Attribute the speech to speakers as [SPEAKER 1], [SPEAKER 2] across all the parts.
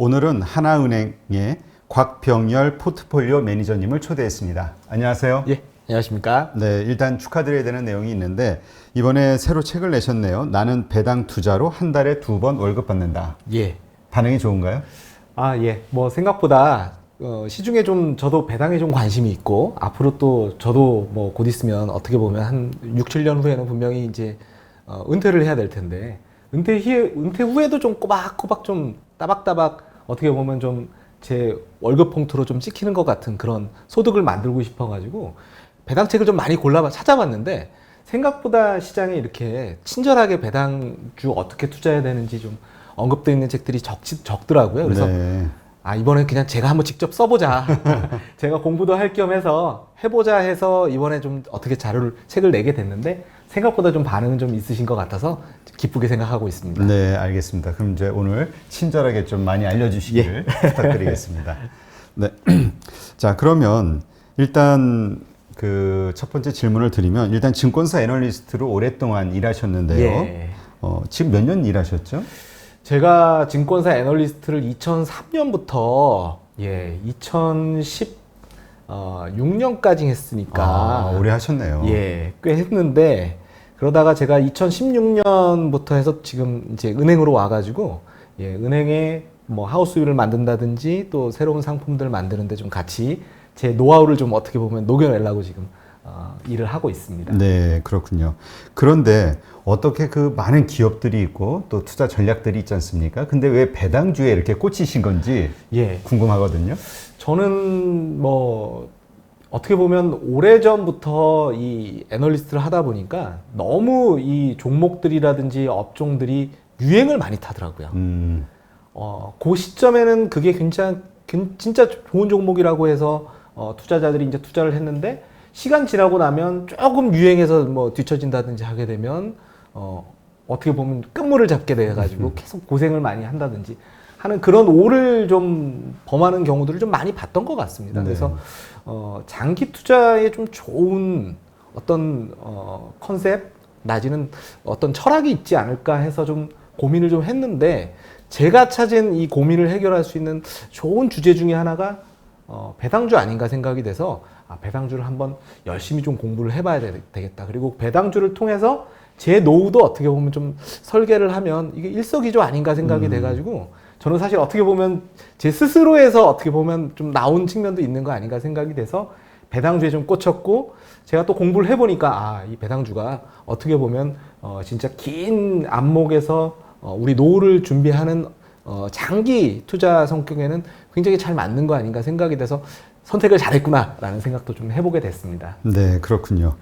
[SPEAKER 1] 오늘은 하나은행의 곽병열 포트폴리오 매니저님을 초대했습니다. 안녕하세요.
[SPEAKER 2] 예, 안녕하십니까?
[SPEAKER 1] 네, 일단 축하드려야 되는 내용이 있는데 이번에 새로 책을 내셨네요. 나는 배당 투자로 한 달에 2번 월급 받는다.
[SPEAKER 2] 예.
[SPEAKER 1] 반응이 좋은가요?
[SPEAKER 2] 예. 뭐 생각보다 시중에 좀 저도 배당에 좀 관심이 있고 앞으로 또 저도 뭐 곧 있으면 어떻게 보면 한 6, 7년 후에는 분명히 이제 은퇴를 해야 될 텐데 은퇴 후에도 좀 꼬박꼬박 좀 따박따박 어떻게 보면 좀 제 월급 봉투로 좀 찍히는 것 같은 그런 소득을 만들고 싶어가지고 배당책을 좀 많이 찾아봤는데 생각보다 시장에 이렇게 친절하게 배당주 어떻게 투자해야 되는지 좀 언급되어 있는 책들이 적더라고요. 그래서
[SPEAKER 1] 네.
[SPEAKER 2] 이번엔 그냥 제가 한번 직접 써보자. 제가 공부도 할 겸 해서 해보자 해서 이번에 좀 어떻게 책을 내게 됐는데 생각보다 좀 반응은 좀 있으신 것 같아서 기쁘게 생각하고 있습니다.
[SPEAKER 1] 네, 알겠습니다. 그럼 이제 오늘 친절하게 좀 많이 알려주시기를 부탁드리겠습니다. 네. 자, 그러면 일단 그 첫 번째 질문을 드리면 일단 증권사 애널리스트로 오랫동안 일하셨는데요.
[SPEAKER 2] 예.
[SPEAKER 1] 지금 몇 년 일하셨죠?
[SPEAKER 2] 제가 증권사 애널리스트를 2003년부터 2016년까지 했으니까
[SPEAKER 1] 오래 하셨네요.
[SPEAKER 2] 꽤 했는데 그러다가 제가 2016년부터 해서 지금 이제 은행으로 와가지고 은행에 뭐 하우스뷰를 만든다든지 또 새로운 상품들 만드는데 좀 같이 제 노하우를 좀 어떻게 보면 녹여내려고 지금 일을 하고 있습니다.
[SPEAKER 1] 네, 그렇군요. 그런데 어떻게 그 많은 기업들이 있고 또 투자 전략들이 있지 않습니까? 근데 왜 배당주에 이렇게 꽂히신 건지 궁금하거든요.
[SPEAKER 2] 저는 뭐 어떻게 보면 오래전부터 이 애널리스트를 하다 보니까 너무 이 종목들이라든지 업종들이 유행을 많이 타더라고요. 그 시점에는 그게 진짜 좋은 종목이라고 해서 투자자들이 이제 투자를 했는데 시간 지나고 나면 조금 유행해서 뭐 뒤처진다든지 하게 되면 어떻게 보면 끝물을 잡게 돼가지고 계속 고생을 많이 한다든지 하는 그런 오를 좀 범하는 경우들을 좀 많이 봤던 것 같습니다.
[SPEAKER 1] 네.
[SPEAKER 2] 그래서 장기 투자에 좀 좋은 어떤 컨셉 내지는 어떤 철학이 있지 않을까 해서 좀 고민을 좀 했는데 제가 찾은 이 고민을 해결할 수 있는 좋은 주제 중에 하나가 배당주 아닌가 생각이 돼서 배당주를 한번 열심히 좀 공부를 해봐야 되겠다. 그리고 배당주를 통해서 제 노후도 어떻게 보면 좀 설계를 하면 이게 일석이조 아닌가 생각이 돼가지고 저는 사실 어떻게 보면 제 스스로에서 어떻게 보면 좀 나온 측면도 있는 거 아닌가 생각이 돼서 배당주에 좀 꽂혔고 제가 또 공부를 해보니까 이 배당주가 어떻게 보면 진짜 긴 안목에서 우리 노후를 준비하는 장기 투자 성격에는 굉장히 잘 맞는 거 아닌가 생각이 돼서 선택을 잘했구나라는 생각도 좀 해보게 됐습니다.
[SPEAKER 1] 네, 그렇군요.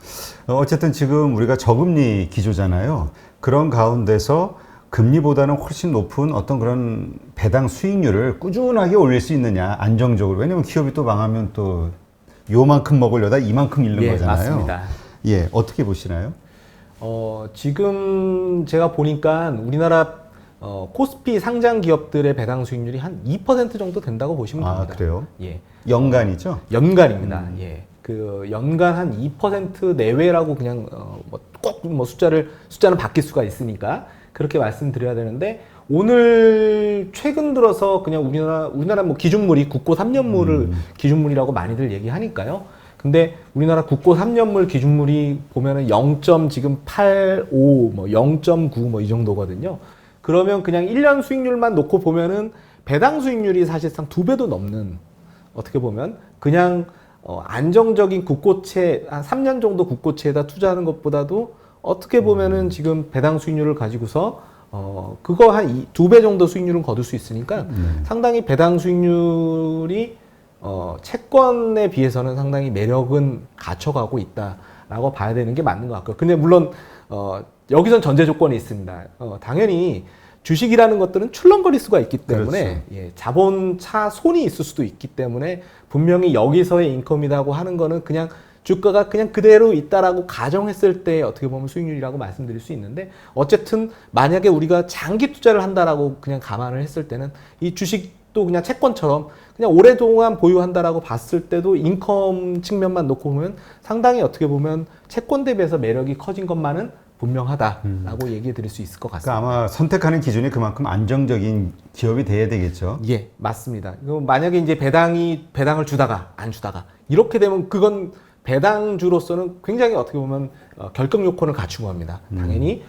[SPEAKER 1] 어쨌든 지금 우리가 저금리 기조잖아요. 그런 가운데서 금리보다는 훨씬 높은 어떤 그런 배당 수익률을 꾸준하게 올릴 수 있느냐, 안정적으로. 왜냐면 기업이 또 망하면 또 요만큼 먹으려다 이만큼 잃는 거잖아요.
[SPEAKER 2] 맞습니다.
[SPEAKER 1] 어떻게 보시나요?
[SPEAKER 2] 지금 제가 보니까 우리나라 코스피 상장 기업들의 배당 수익률이 한 2% 정도 된다고 보시면 됩니다.
[SPEAKER 1] 그래요? 연간이죠?
[SPEAKER 2] 연간입니다. 그 연간 한 2% 내외라고 그냥 꼭 숫자는 바뀔 수가 있으니까 그렇게 말씀드려야 되는데 오늘 최근 들어서 그냥 우리나라 뭐 기준물이 국고 3년물을 기준물이라고 많이들 얘기하니까요. 근데 우리나라 국고 3년물 기준물이 보면은 0. 지금 85, 뭐 0.9 뭐 이 정도거든요. 그러면 그냥 1년 수익률만 놓고 보면은 배당 수익률이 사실상 2배도 넘는 어떻게 보면 그냥 안정적인 국고채 한 3년 정도 국고채에다 투자하는 것보다도 어떻게 보면은 지금 배당 수익률을 가지고서 그거 한 2배 정도 수익률은 거둘 수 있으니까 상당히 배당 수익률이 채권에 비해서는 상당히 매력은 갖춰가고 있다라고 봐야 되는 게 맞는 것 같고요. 근데 물론 여기선 전제 조건이 있습니다. 당연히 주식이라는 것들은 출렁거릴 수가 있기 때문에
[SPEAKER 1] 그렇죠.
[SPEAKER 2] 자본차 손이 있을 수도 있기 때문에 분명히 여기서의 인컴이라고 하는 거는 그냥 주가가 그냥 그대로 있다라고 가정했을 때 어떻게 보면 수익률이라고 말씀드릴 수 있는데 어쨌든 만약에 우리가 장기 투자를 한다라고 그냥 감안을 했을 때는 이 주식도 그냥 채권처럼 그냥 오랫동안 보유한다라고 봤을 때도 인컴 측면만 놓고 보면 상당히 어떻게 보면 채권 대비해서 매력이 커진 것만은 분명하다라고 얘기해 드릴 수 있을 것 같습니다.
[SPEAKER 1] 그러니까 아마 선택하는 기준이 그만큼 안정적인 기업이 돼야 되겠죠.
[SPEAKER 2] 예, 맞습니다. 만약에 이제 배당을 주다가 안 주다가 이렇게 되면 그건 배당주로서는 굉장히 어떻게 보면 결격 요건을 갖춘 겁니다. 당연히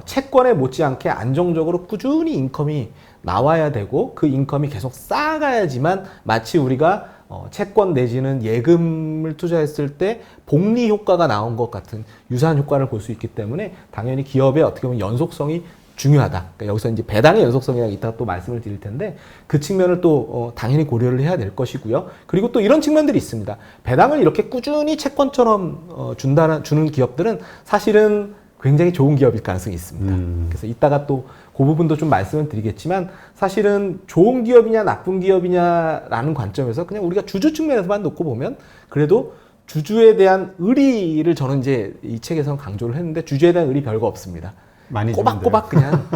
[SPEAKER 2] 채권에 못지않게 안정적으로 꾸준히 인컴이 나와야 되고 그 인컴이 계속 쌓아가야지만 마치 우리가 채권 내지는 예금을 투자했을 때 복리 효과가 나온 것 같은 유사한 효과를 볼 수 있기 때문에 당연히 기업의 어떻게 보면 연속성이 중요하다. 그러니까 여기서 이제 배당의 연속성이라고 이따 또 말씀을 드릴 텐데 그 측면을 또 당연히 고려를 해야 될 것이고요. 그리고 또 이런 측면들이 있습니다. 배당을 이렇게 꾸준히 채권처럼 주는 기업들은 사실은 굉장히 좋은 기업일 가능성이 있습니다. 그래서 이따가 또 그 부분도 좀 말씀을 드리겠지만 사실은 좋은 기업이냐 나쁜 기업이냐라는 관점에서 그냥 우리가 주주 측면에서만 놓고 보면 그래도 주주에 대한 의리를 저는 이제 이 책에서는 강조를 했는데 주주에 대한 의리 별거 없습니다.
[SPEAKER 1] 많이
[SPEAKER 2] 꼬박꼬박 그냥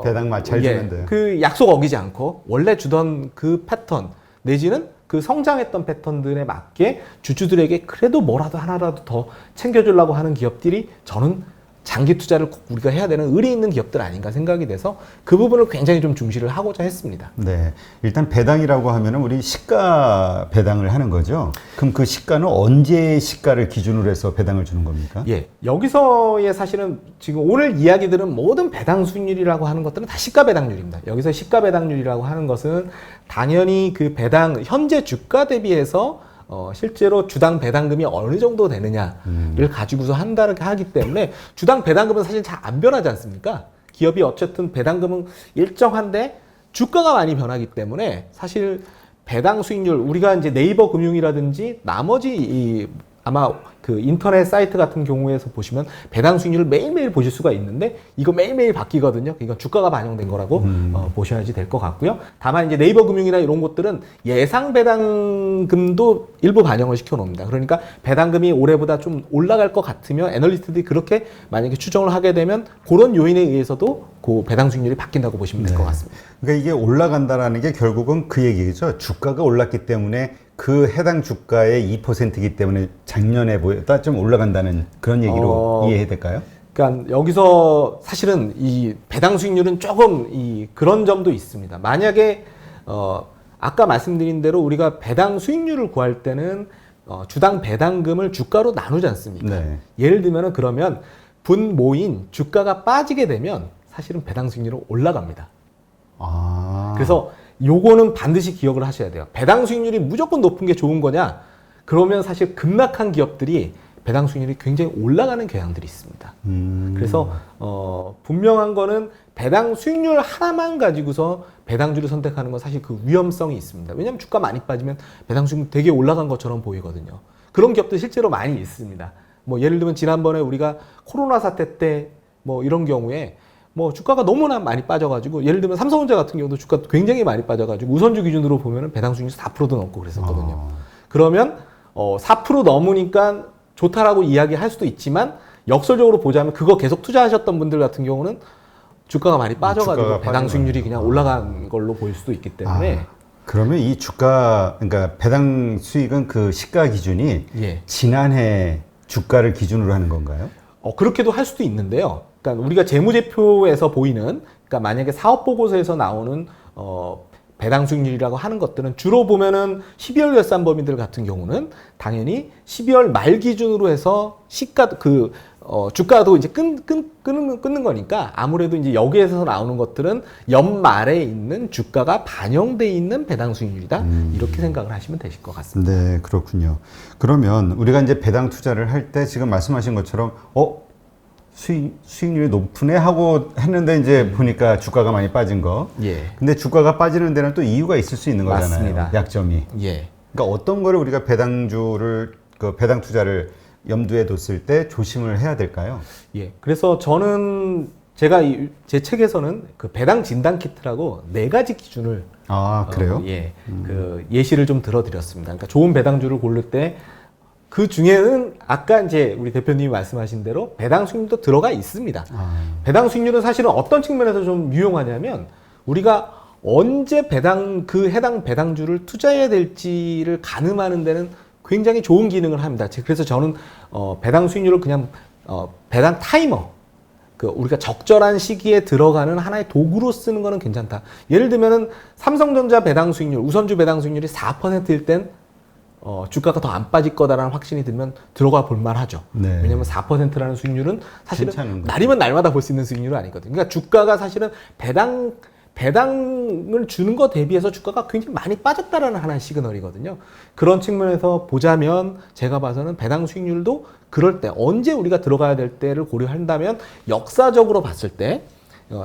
[SPEAKER 1] 배당만 잘 주면 돼요.
[SPEAKER 2] 그 약속 어기지 않고 원래 주던 그 패턴 내지는 그 성장했던 패턴들에 맞게 주주들에게 그래도 뭐라도 하나라도 더 챙겨주려고 하는 기업들이 저는 장기 투자를 꼭 우리가 해야 되는 의리 있는 기업들 아닌가 생각이 돼서 그 부분을 굉장히 좀 중시를 하고자 했습니다.
[SPEAKER 1] 네. 일단 배당이라고 하면은 우리 시가 배당을 하는 거죠. 그럼 그 시가는 언제 시가를 기준으로 해서 배당을 주는 겁니까?
[SPEAKER 2] 예. 여기서의 사실은 지금 오늘 이야기들은 모든 배당 수익률이라고 하는 것들은 다 시가 배당률입니다. 여기서 시가 배당률이라고 하는 것은 당연히 그 배당, 현재 주가 대비해서 실제로 주당 배당금이 어느 정도 되느냐를 가지고서 하기 때문에 주당 배당금은 사실 잘 안 변하지 않습니까? 기업이 어쨌든 배당금은 일정한데 주가가 많이 변하기 때문에 사실 배당 수익률 우리가 이제 네이버 금융이라든지 나머지 아마 그 인터넷 사이트 같은 경우에서 보시면 배당 수익률을 매일매일 보실 수가 있는데 이거 매일매일 바뀌거든요. 이건 주가가 반영된 거라고 보셔야지 될 것 같고요. 다만 이제 네이버 금융이나 이런 곳들은 예상 배당금도 일부 반영을 시켜 놓습니다. 그러니까 배당금이 올해보다 좀 올라갈 것 같으면 애널리스트들이 그렇게 만약에 추정을 하게 되면 그런 요인에 의해서도 그 배당 수익률이 바뀐다고 보시면 될 것 같습니다.
[SPEAKER 1] 그러니까 이게 올라간다라는 게 결국은 그 얘기죠. 주가가 올랐기 때문에 그 해당 주가의 2%이기 때문에 작년에 보다 좀 올라간다는 그런 얘기로 이해해야 될까요?
[SPEAKER 2] 그러니까 여기서 사실은 이 배당 수익률은 조금 그런 점도 있습니다. 만약에 아까 말씀드린 대로 우리가 배당 수익률을 구할 때는 주당 배당금을 주가로 나누지 않습니까?
[SPEAKER 1] 네.
[SPEAKER 2] 예를 들면은 그러면 분모인 주가가 빠지게 되면 사실은 배당 수익률은 올라갑니다. 그래서 요거는 반드시 기억을 하셔야 돼요. 배당 수익률이 무조건 높은 게 좋은 거냐? 그러면 사실 급락한 기업들이 배당 수익률이 굉장히 올라가는 경향들이 있습니다. 그래서 분명한 거는 배당 수익률 하나만 가지고서 배당주를 선택하는 건 사실 그 위험성이 있습니다. 왜냐하면 주가 많이 빠지면 배당 수익률 되게 올라간 것처럼 보이거든요. 그런 기업들 실제로 많이 있습니다. 뭐 예를 들면 지난번에 우리가 코로나 사태 때 뭐 이런 경우에 뭐 주가가 너무나 많이 빠져가지고 예를 들면 삼성전자 같은 경우도 주가 굉장히 많이 빠져가지고 우선주 기준으로 보면은 배당 수익률 4%도 넘고 그랬었거든요. 그러면 4% 넘으니까 좋다라고 이야기할 수도 있지만 역설적으로 보자면 그거 계속 투자하셨던 분들 같은 경우는 주가가 많이 빠져가지고 배당 수익률이 그냥 올라간 걸로 보일 수도 있기 때문에
[SPEAKER 1] 그러면 이 주가 그러니까 배당 수익은 그 시가 기준이 지난해 주가를 기준으로 하는 건가요?
[SPEAKER 2] 그렇게도 할 수도 있는데요. 그러니까 우리가 재무제표에서 보이는, 그러니까 만약에 사업보고서에서 나오는 배당 수익률이라고 하는 것들은 주로 보면은 12월 결산 범위들 같은 경우는 당연히 12월 말 기준으로 해서 주가도 이제 끊는 거니까 아무래도 이제 여기에서 나오는 것들은 연말에 있는 주가가 반영돼 있는 배당 수익률이다. 이렇게 생각을 하시면 되실 것 같습니다.
[SPEAKER 1] 네, 그렇군요. 그러면 우리가 이제 배당 투자를 할 때 지금 말씀하신 것처럼 수익률이 높으네 하고 했는데 이제 보니까 주가가 많이 빠진 거. 근데 주가가 빠지는 데는 또 이유가 있을 수 있는 거잖아요.
[SPEAKER 2] 맞습니다.
[SPEAKER 1] 약점이. 그러니까 어떤 거를 우리가 배당 투자를 염두에 뒀을 때 조심을 해야 될까요?
[SPEAKER 2] 그래서 저는 제가 제 책에서는 그 배당 진단 키트라고 4가지 기준을
[SPEAKER 1] 그래요?
[SPEAKER 2] 그 예시를 좀 들어드렸습니다. 그러니까 좋은 배당주를 고를 때 그 중에는 아까 이제 우리 대표님이 말씀하신 대로 배당 수익률도 들어가 있습니다. 배당 수익률은 사실은 어떤 측면에서 좀 유용하냐면 우리가 언제 해당 배당주를 투자해야 될지를 가늠하는 데는 굉장히 좋은 기능을 합니다. 그래서 저는 배당 수익률을 그냥 배당 타이머 그 우리가 적절한 시기에 들어가는 하나의 도구로 쓰는 거는 괜찮다. 예를 들면은 삼성전자 배당 수익률, 우선주 배당 수익률이 4%일 땐 주가가 더 안 빠질 거다라는 확신이 들면 들어가 볼 만하죠.
[SPEAKER 1] 네.
[SPEAKER 2] 왜냐하면 4%라는 수익률은 사실은
[SPEAKER 1] 괜찮은 거죠.
[SPEAKER 2] 날이면 날마다 볼 수 있는 수익률은 아니거든요. 그러니까 주가가 사실은 배당을 주는 것 대비해서 주가가 굉장히 많이 빠졌다라는 하나의 시그널이거든요. 그런 측면에서 보자면 제가 봐서는 배당 수익률도 그럴 때 언제 우리가 들어가야 될 때를 고려한다면 역사적으로 봤을 때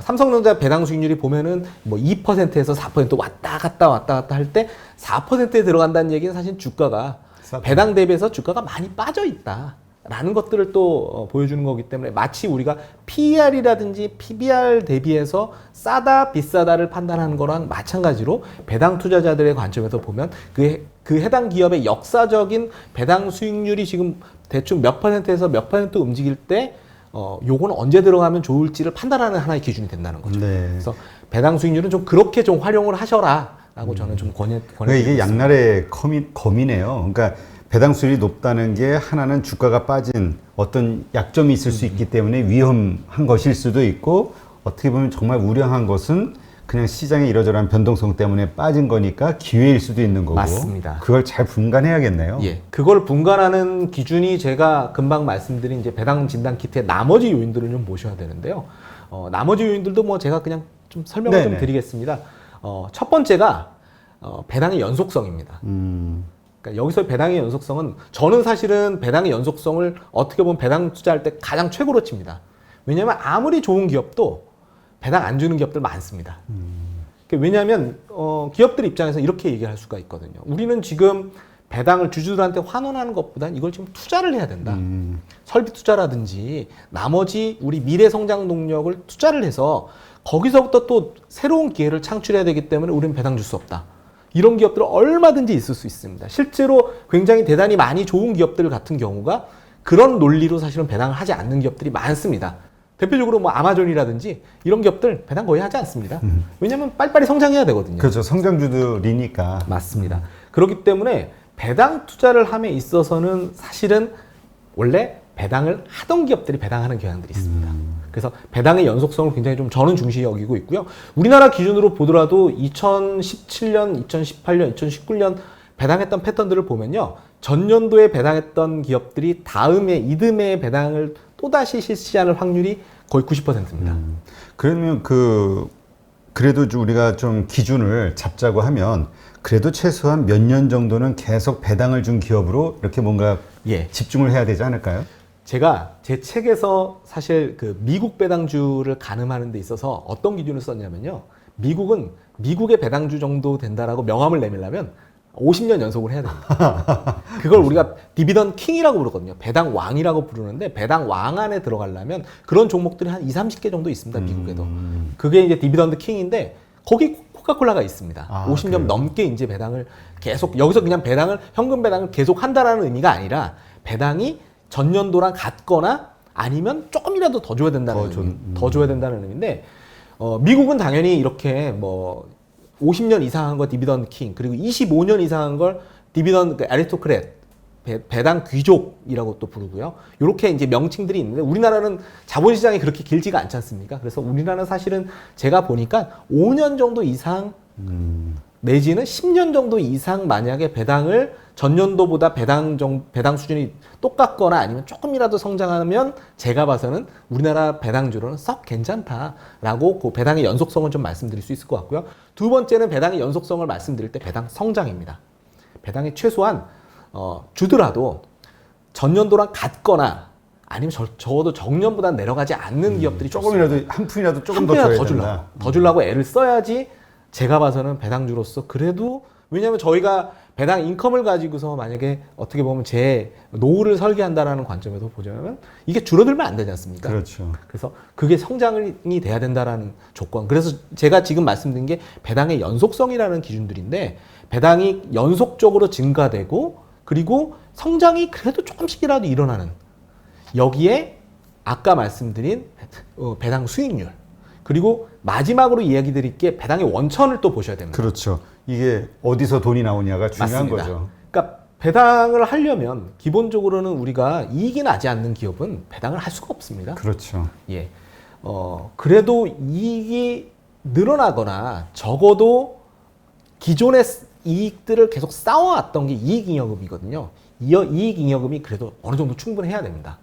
[SPEAKER 2] 삼성전자 배당 수익률이 보면은 뭐 2%에서 4% 왔다 갔다 할 때 4%에 들어간다는 얘기는 사실 주가가 배당 대비해서 주가가 많이 빠져 있다. 라는 것들을 또 보여주는 거기 때문에 마치 우리가 PER이라든지 PBR 대비해서 싸다 비싸다를 판단하는 거랑 마찬가지로 배당 투자자들의 관점에서 보면 그 해당 기업의 역사적인 배당 수익률이 지금 대충 몇 %에서 몇 % 움직일 때 요거는 언제 들어가면 좋을지를 판단하는 하나의 기준이 된다는 거죠.
[SPEAKER 1] 네.
[SPEAKER 2] 그래서 배당 수익률은 좀 그렇게 좀 활용을 하셔라라고 저는 좀
[SPEAKER 1] 그러니까 이게 양날의 검이네요. 그러니까 배당 수익이 높다는 게 하나는 주가가 빠진 어떤 약점이 있을 수 있기 때문에 위험한 것일 수도 있고, 어떻게 보면 정말 우량한 것은 그냥 시장의 이러저러한 변동성 때문에 빠진 거니까 기회일 수도 있는 거고.
[SPEAKER 2] 맞습니다.
[SPEAKER 1] 그걸 잘 분간해야겠네요.
[SPEAKER 2] 예, 그걸 분간하는 기준이 제가 금방 말씀드린 이제 배당 진단 키트의 나머지 요인들을 좀 보셔야 되는데요. 나머지 요인들도 뭐 제가 그냥 좀 설명을 좀 드리겠습니다. 첫 번째가 배당의 연속성입니다. 그러니까 여기서 배당의 연속성은 저는 사실은 배당의 연속성을 어떻게 보면 배당 투자할 때 가장 최고로 칩니다. 왜냐하면 아무리 좋은 기업도 배당 안 주는 기업들 많습니다. 왜냐하면 기업들 입장에서 이렇게 얘기할 수가 있거든요. 우리는 지금 배당을 주주들한테 환원하는 것보다는 이걸 지금 투자를 해야 된다. 설비 투자라든지 나머지 우리 미래 성장 동력을 투자를 해서 거기서부터 또 새로운 기회를 창출해야 되기 때문에 우리는 배당 줄 수 없다. 이런 기업들은 얼마든지 있을 수 있습니다. 실제로 굉장히 대단히 많이 좋은 기업들 같은 경우가 그런 논리로 사실은 배당을 하지 않는 기업들이 많습니다. 대표적으로 뭐 아마존이라든지 이런 기업들 배당 거의 하지 않습니다. 왜냐하면 빨리빨리 성장해야 되거든요.
[SPEAKER 1] 그렇죠. 성장주들이니까.
[SPEAKER 2] 맞습니다. 그렇기 때문에 배당 투자를 함에 있어서는 사실은 원래 배당을 하던 기업들이 배당하는 경향들이 있습니다. 그래서 배당의 연속성을 굉장히 좀 저는 중시 여기고 있고요. 우리나라 기준으로 보더라도 2017년, 2018년, 2019년 배당했던 패턴들을 보면요. 전년도에 배당했던 기업들이 다음해 이듬해 배당을 또다시 실시하는 확률이 거의 90%입니다.
[SPEAKER 1] 그러면 그래도 우리가 좀 기준을 잡자고 하면 그래도 최소한 몇 년 정도는 계속 배당을 준 기업으로 이렇게 뭔가 집중을 해야 되지 않을까요?
[SPEAKER 2] 제가 제 책에서 사실 그 미국 배당주를 가늠하는 데 있어서 어떤 기준을 썼냐면요. 미국은 미국의 배당주 정도 된다라고 명함을 내밀려면 50년 연속을 해야 됩니다. 그걸 우리가 디비던 킹이라고 부르거든요. 배당 왕이라고 부르는데 배당 왕 안에 들어가려면 그런 종목들이 한 20, 30개 정도 있습니다. 미국에도. 그게 이제 디비던드 킹인데 거기 코카콜라가 있습니다. 50년
[SPEAKER 1] 그래요?
[SPEAKER 2] 넘게 이제 배당을 계속 여기서 그냥 현금 배당을 계속 한다라는 의미가 아니라 배당이 전년도랑 같거나 아니면 조금이라도 더 줘야 된다는 더 줘야 된다는 의미인데 미국은 당연히 이렇게 뭐 50년 이상 한 거 디비던드 킹 그리고 25년 이상 한 걸 디비던드 아리스토크렛 배당 귀족이라고 또 부르고요. 이렇게 이제 명칭들이 있는데 우리나라는 자본시장이 그렇게 길지가 않지 않습니까? 그래서 우리나라는 사실은 제가 보니까 5년 정도 이상 내지는 10년 정도 이상 만약에 배당을 전년도보다 배당 수준이 똑같거나 아니면 조금이라도 성장하면 제가 봐서는 우리나라 배당주로는 썩 괜찮다라고 그 배당의 연속성을 좀 말씀드릴 수 있을 것 같고요. 두 번째는 배당의 연속성을 말씀드릴 때 배당 성장입니다. 배당이 최소한 주더라도 전년도랑 같거나 아니면 적어도 정년보다 내려가지 않는 기업들이
[SPEAKER 1] 조금이라도 한 푼이라도 조금
[SPEAKER 2] 한
[SPEAKER 1] 더
[SPEAKER 2] 푼이라도
[SPEAKER 1] 줘야
[SPEAKER 2] 더 주려고 애를 써야지 제가 봐서는 배당주로서 그래도 왜냐하면 저희가 배당 인컴을 가지고서 만약에 어떻게 보면 제 노후를 설계한다라는 관점에서 보자면 이게 줄어들면 안 되지 않습니까?
[SPEAKER 1] 그렇죠.
[SPEAKER 2] 그래서 그게 성장이 돼야 된다라는 조건. 그래서 제가 지금 말씀드린 게 배당의 연속성이라는 기준들인데 배당이 연속적으로 증가되고 그리고 성장이 그래도 조금씩이라도 일어나는 여기에 아까 말씀드린 배당 수익률 그리고 마지막으로 이야기 드릴 게 배당의 원천을 또 보셔야 됩니다.
[SPEAKER 1] 그렇죠. 이게 어디서 돈이 나오냐가 중요한
[SPEAKER 2] 맞습니다.
[SPEAKER 1] 거죠.
[SPEAKER 2] 그러니까 배당을 하려면 기본적으로는 우리가 이익이 나지 않는 기업은 배당을 할 수가 없습니다.
[SPEAKER 1] 그렇죠.
[SPEAKER 2] 예. 그래도 이익이 늘어나거나 적어도 기존의 이익들을 계속 쌓아왔던 게 이익잉여금이거든요. 이익잉여금이 그래도 어느 정도 충분해야 됩니다.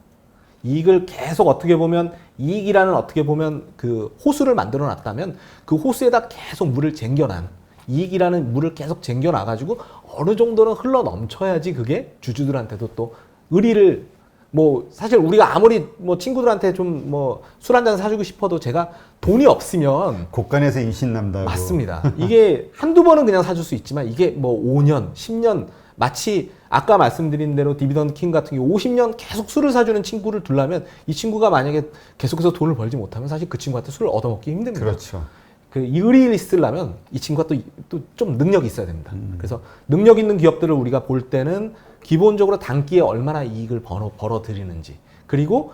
[SPEAKER 2] 이익을 계속 어떻게 보면 이익이라는 어떻게 보면 그 호수를 만들어 놨다면 그 호수에다 계속 물을 쟁겨난 이익이라는 물을 계속 쟁겨놔가지고 어느 정도는 흘러 넘쳐야지 그게 주주들한테도 또 의리를 뭐 사실 우리가 아무리 뭐 친구들한테 좀 뭐 술 한 잔 사주고 싶어도 제가 돈이 없으면
[SPEAKER 1] 곳간에서 인신난다고.
[SPEAKER 2] 맞습니다. 이게 한두 번은 그냥 사줄 수 있지만 이게 뭐 5년, 10년 마치 아까 말씀드린 대로 디비던드 킹 같은 경우 50년 계속 술을 사주는 친구를 두려면 이 친구가 만약에 계속해서 돈을 벌지 못하면 사실 그 친구한테 술을 얻어먹기 힘듭니다.
[SPEAKER 1] 그렇죠.
[SPEAKER 2] 그 의리를 있으려면 이 친구가 또 좀 능력이 있어야 됩니다. 그래서 능력 있는 기업들을 우리가 볼 때는 기본적으로 단기에 얼마나 이익을 벌어들이는지 그리고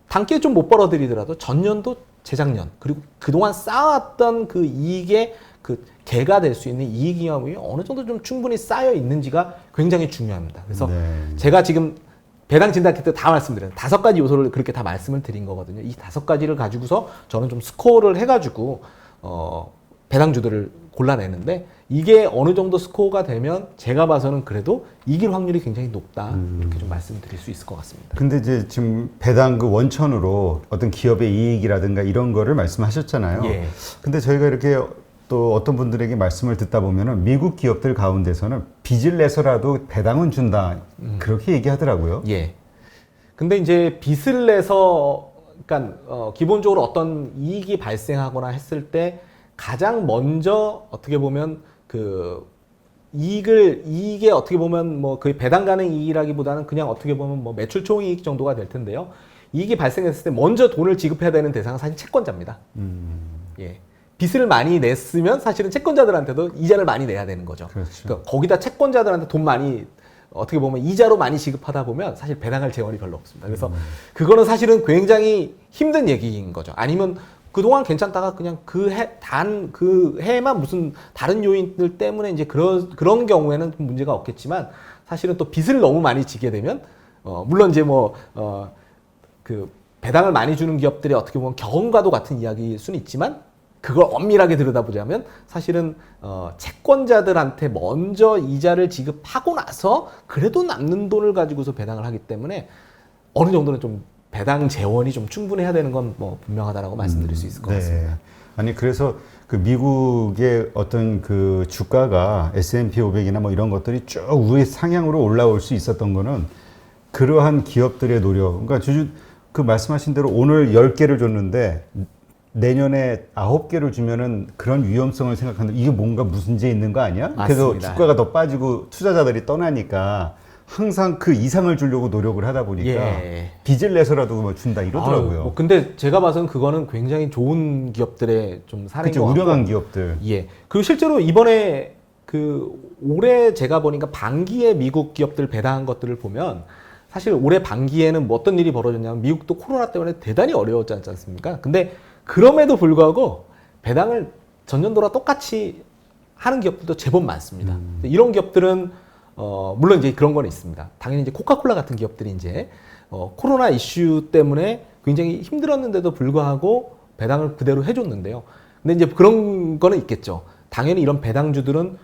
[SPEAKER 2] 단기에 좀 못 벌어들이더라도 전년도 재작년 그리고 그동안 쌓아왔던 그 이익의 그 개가 될 수 있는 이익잉여금이 어느 정도 좀 충분히 쌓여 있는지가 굉장히 중요합니다. 그래서 제가 지금 배당 진단 키트 다 말씀드려요. 5가지 요소를 그렇게 다 말씀을 드린 거거든요. 이 5가지를 가지고서 저는 좀 스코어를 해가지고 배당주들을 골라내는데 이게 어느 정도 스코어가 되면 제가 봐서는 그래도 이길 확률이 굉장히 높다 이렇게 좀 말씀드릴 수 있을 것 같습니다.
[SPEAKER 1] 근데 이제 지금 배당 그 원천으로 어떤 기업의 이익이라든가 이런 거를 말씀하셨잖아요.
[SPEAKER 2] 예.
[SPEAKER 1] 근데 저희가 이렇게 또 어떤 분들에게 말씀을 듣다 보면은 미국 기업들 가운데서는 빚을 내서라도 배당은 준다 그렇게 얘기하더라고요.
[SPEAKER 2] 예. 근데 이제 빚을 내서 그러니까 기본적으로 어떤 이익이 발생하거나 했을 때 가장 먼저 어떻게 보면 그 이익에 어떻게 보면 뭐 그 배당 가능 이익이라기보다는 그냥 어떻게 보면 뭐 매출 총이익 정도가 될 텐데요. 이익이 발생했을 때 먼저 돈을 지급해야 되는 대상은 사실 채권자입니다. 예. 빚을 많이 냈으면 사실은 채권자들한테도 이자를 많이 내야 되는 거죠.
[SPEAKER 1] 그렇죠.
[SPEAKER 2] 그러니까 거기다 채권자들한테 돈 많이 어떻게 보면 이자로 많이 지급하다 보면 사실 배당할 재원이 별로 없습니다. 그래서 그거는 사실은 굉장히 힘든 얘기인 거죠. 아니면 그동안 괜찮다가 그냥 그 해만 무슨 다른 요인들 때문에 이제 그런 경우에는 문제가 없겠지만 사실은 또 빚을 너무 많이 지게 되면 물론 이제 그 배당을 많이 주는 기업들이 어떻게 보면 경험과도 같은 이야기일 수는 있지만 그걸 엄밀하게 들여다보자면 사실은 채권자들한테 먼저 이자를 지급하고 나서 그래도 남는 돈을 가지고서 배당을 하기 때문에 어느 정도는 좀 배당 재원이 좀 충분해야 되는 건 뭐 분명하다라고 말씀드릴 수 있을 것 같습니다.
[SPEAKER 1] 아니 그래서 그 미국의 어떤 그 주가가 S&P 500이나 뭐 이런 것들이 쭉 위에 상향으로 올라올 수 있었던 거는 그러한 기업들의 노력. 그러니까 그 말씀하신 대로 오늘 10개를 줬는데 내년에 9개를 주면은 그런 위험성을 생각하는데 이게 뭔가 문제 있는 거 아니야?
[SPEAKER 2] 맞습니다.
[SPEAKER 1] 그래서 주가가 더 빠지고 투자자들이 떠나니까 항상 그 이상을 주려고 노력을 하다 보니까
[SPEAKER 2] 예.
[SPEAKER 1] 빚을 내서라도 뭐 준다 이러더라고요.
[SPEAKER 2] 근데 제가 봐서는 그거는 굉장히 좋은 기업들의 좀 사례인 것 같고.
[SPEAKER 1] 우량한 기업들.
[SPEAKER 2] 예. 그리고 실제로 이번에 올해 제가 보니까 반기에 미국 기업들 배당한 것들을 보면 사실 올해 반기에는 뭐 어떤 일이 벌어졌냐면 미국도 코로나 때문에 대단히 어려웠지 않습니까? 근데 그럼에도 불구하고 배당을 전년도랑 똑같이 하는 기업들도 제법 많습니다. 이런 기업들은 물론 이제 그런 건 있습니다. 당연히 이제 코카콜라 같은 기업들이 이제 코로나 이슈 때문에 굉장히 힘들었는데도 불구하고 배당을 그대로 해줬는데요. 근데 이제 그런 거는 있겠죠. 당연히 이런 배당주들은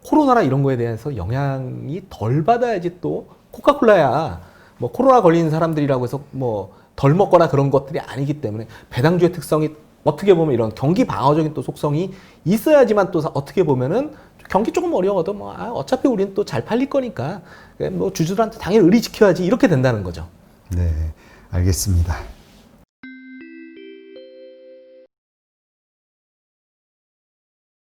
[SPEAKER 2] 코로나나 이런 거에 대해서 영향이 덜 받아야지 또 코카콜라야 뭐 코로나 걸린 사람들이라고 해서 뭐 덜 먹거나 그런 것들이 아니기 때문에 배당주의 특성이 어떻게 보면 이런 경기 방어적인 또 속성이 있어야지만 또 어떻게 보면은 경기 조금 어려워도 뭐 어차피 우리는 또 잘 팔릴 거니까 뭐 주주들한테 당연히 의리 지켜야지 이렇게 된다는 거죠.
[SPEAKER 1] 네, 알겠습니다.